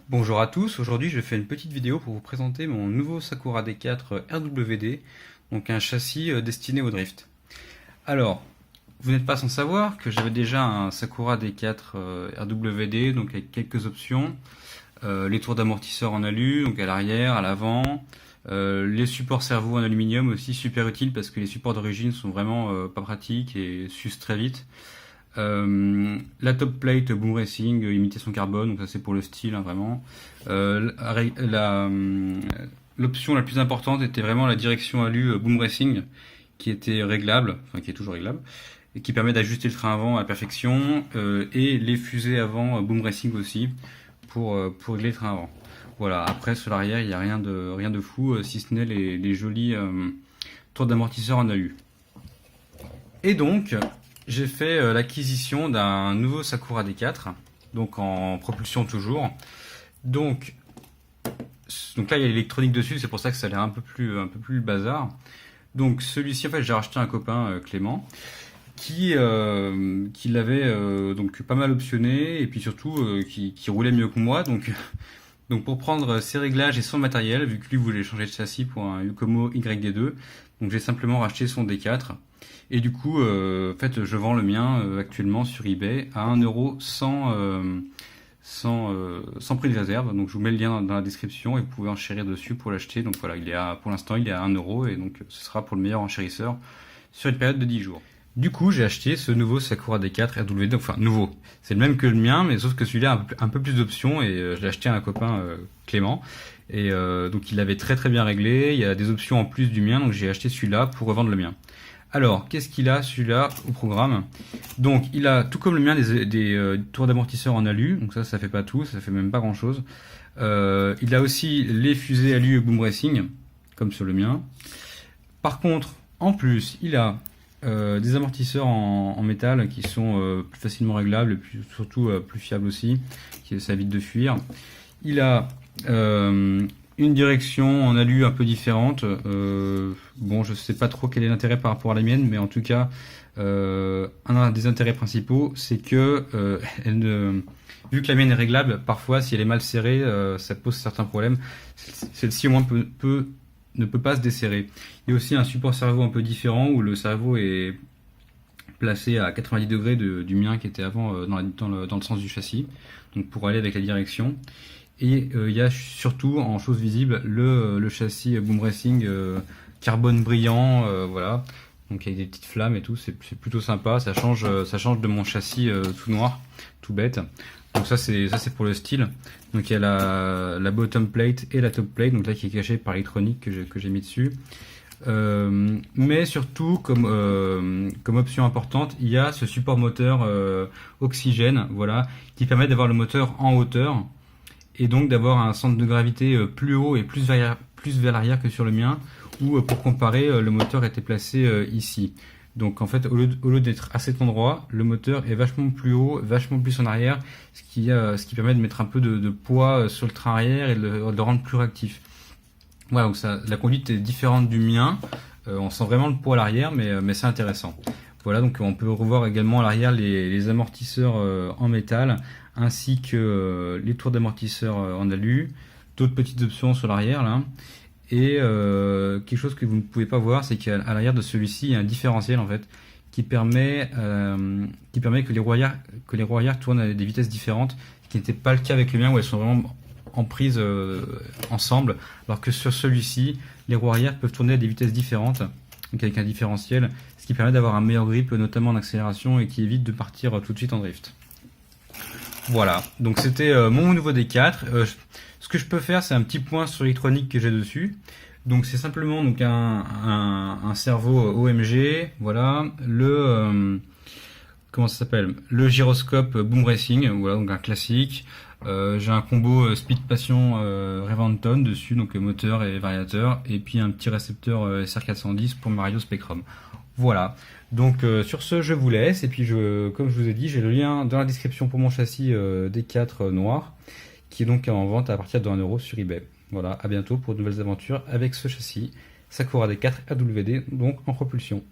Bonjour à tous, aujourd'hui je fais une petite vidéo pour vous présenter mon nouveau Sakura D4 RWD, donc un châssis destiné au drift. Alors, vous n'êtes pas sans savoir que j'avais déjà un Sakura D4 RWD, donc avec quelques options, les tours d'amortisseur en alu, donc à l'arrière, à l'avant, les supports servos en aluminium aussi super utiles parce que les supports d'origine sont vraiment pas pratiques et s'usent très vite. La top plate Boom Racing, imitation carbone, donc ça c'est pour le style, hein, vraiment. L'option la plus importante était vraiment la direction alu Boom Racing, qui était réglable, enfin qui est toujours réglable, et qui permet d'ajuster le frein avant à la perfection, et les fusées avant Boom Racing aussi, pour régler le frein avant. Voilà, après sur l'arrière il n'y a rien de fou, si ce n'est les jolis tours d'amortisseur en alu. Et donc, j'ai fait l'acquisition d'un nouveau Sakura D4, donc en propulsion toujours. Donc là, il y a l'électronique dessus, c'est pour ça que ça a l'air un peu plus bazar. Donc celui-ci, en fait, j'ai racheté un copain, Clément, qui l'avait donc pas mal optionné, et puis surtout qui roulait mieux que moi. Donc pour prendre ses réglages et son matériel, vu que lui voulait changer de châssis pour un Yukomo YD2, donc j'ai simplement racheté son D4. Et du coup, en fait, je vends le mien actuellement sur eBay à 1 € sans prix de réserve. Donc je vous mets le lien dans la description et vous pouvez enchérir dessus pour l'acheter. Donc voilà, pour l'instant il est à 1 € et donc ce sera pour le meilleur enchérisseur sur une période de 10 jours. Du coup, j'ai acheté ce nouveau Sakura D4 RWD, enfin nouveau. C'est le même que le mien, mais sauf que celui-là a un peu plus d'options et je l'ai acheté à un copain, Clément. Et donc il l'avait très très bien réglé. Il y a des options en plus du mien, donc j'ai acheté celui-là pour revendre le mien. Alors, qu'est-ce qu'il a celui-là au programme? Donc, il a, tout comme le mien, des tours d'amortisseur en alu. Donc ça fait pas tout, ça fait même pas grand-chose. Il a aussi les fusées alu Boom Racing, comme sur le mien. Par contre, en plus, il a des amortisseurs en métal qui sont plus facilement réglables et surtout plus fiables aussi, qui ça évite de fuir. Il a une direction en alu un peu différente. Bon, je sais pas trop quel est l'intérêt par rapport à la mienne, mais en tout cas, un des intérêts principaux, c'est que vu que la mienne est réglable, parfois, si elle est mal serrée, ça pose certains problèmes. Celle-ci, au moins, ne peut pas se desserrer. Il y a aussi un support servo un peu différent, où le servo est placé à 90 degrés du mien qui était avant dans le sens du châssis, donc pour aller avec la direction. Et il y a surtout en chose visible le châssis Boom Racing carbone brillant, voilà. Donc avec des petites flammes et tout, c'est plutôt sympa. Ça change de mon châssis tout noir, tout bête. Donc ça c'est pour le style. Donc il y a la bottom plate et la top plate, donc là qui est cachée par l'électronique que j'ai mis dessus. Mais surtout comme option importante, il y a ce support moteur oxygène, voilà, qui permet d'avoir le moteur en hauteur et donc d'avoir un centre de gravité plus haut et plus vers l'arrière que sur le mien, où pour comparer, le moteur était placé ici. Donc en fait, au lieu d'être à cet endroit, le moteur est vachement plus haut, vachement plus en arrière, ce qui permet de mettre un peu de poids sur le train arrière et de le rendre plus réactif. Voilà, donc la conduite est différente du mien. On sent vraiment le poids à l'arrière, mais c'est intéressant. Voilà, donc on peut revoir également à l'arrière les amortisseurs en métal, ainsi que les tours d'amortisseurs en alu, d'autres petites options sur l'arrière là. Et quelque chose que vous ne pouvez pas voir, c'est qu'à l'arrière de celui-ci, il y a un différentiel en fait qui permet que les roues arrière tournent à des vitesses différentes, ce qui n'était pas le cas avec le mien où elles sont vraiment en prise ensemble, alors que sur celui-ci, les roues arrière peuvent tourner à des vitesses différentes, donc avec un différentiel, ce qui permet d'avoir un meilleur grip, notamment en accélération, et qui évite de partir tout de suite en drift. Voilà, donc c'était mon nouveau D4. Ce que je peux faire, c'est un petit point sur l'électronique que j'ai dessus. Donc c'est simplement donc un servo OMG, voilà, comment ça s'appelle, le gyroscope Boom Racing, voilà, donc un classique. J'ai un combo Speed Passion Reventon dessus, donc moteur et variateur, et puis un petit récepteur SR410 pour Mario Spectrum. Voilà, donc sur ce je vous laisse, et puis comme je vous ai dit, j'ai le lien dans la description pour mon châssis D4 noir, qui est donc en vente à partir de 1 € sur eBay. Voilà, à bientôt pour de nouvelles aventures avec ce châssis Sakura D4 RWD, donc en propulsion.